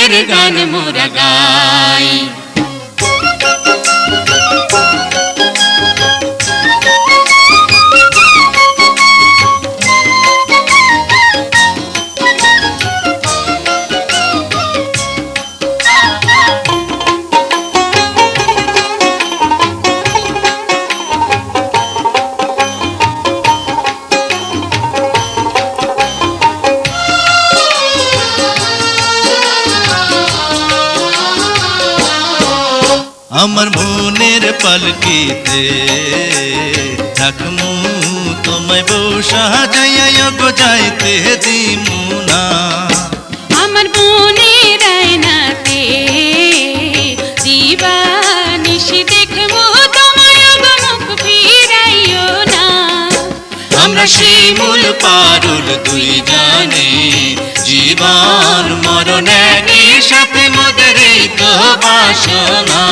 প্রেমের গান মোরা গাই। আমার মনের পালকিতে রাখমু তোমায় বউ সাজাইয়া গো যাইতে দিমু না। আমার মনের আয়নাতে দিবানিশি দেখবো তোমায় গো মুখ ফিরাইও না। আমরা শিমুল পারুল দুই জানে জীবন মরণ একই সাথে মোদের এই তো বাসনা।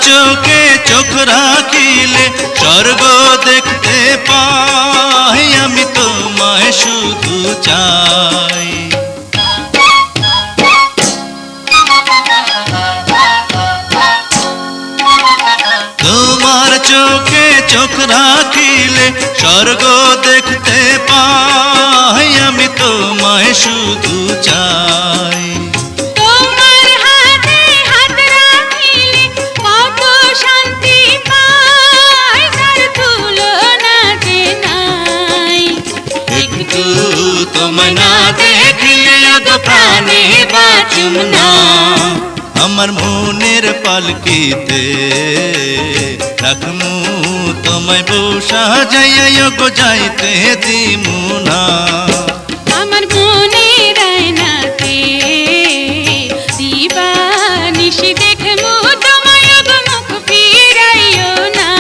চোখে চোখ রাখিলে স্বর্গ দেখতে পাই, আমি তোমায় শুধু চাই। তোমার চোখে চোখ রাখিলে স্বর্গ দেখতে পাই, আমি তোমায় শুধু চাই। তোমায় না দেখলে গো প্রাণে বাঁচুম না। আমার মনের পালকিতে রাখমু তোমায় বউ সাজাইয়া গো যাইতে দিমু না। আমার মনের আয়নাতে দিবানিশি দেখবো তোমায় গো মুখ ফিরাইও না।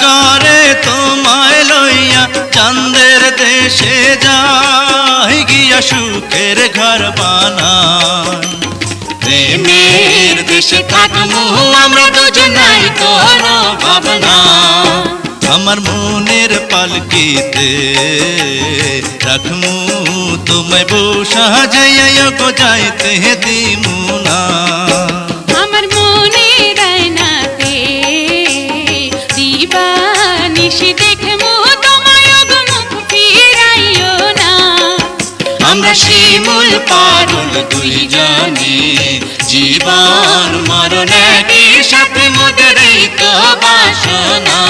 করে তোমায় লইয়া চাঁদের দেশে যাই গিয়া সুখের ঘর বানাই। প্রেমের দেশে থাকমু আমরা দুজনাই কোনো ভাবনা। আমার মনের পালকিতে রাখমু তোমায় বউ সাজাইয়া গো যাইতে দিমু না। আমার মনের আয়নাতে দিবানিশি দেখবো তোমায় গো মুখ ফিরাইও না। আমরা শিমুল পারুল দুই জানে জীবন মরণ একই সাথে মোদের এই তো বাসনা।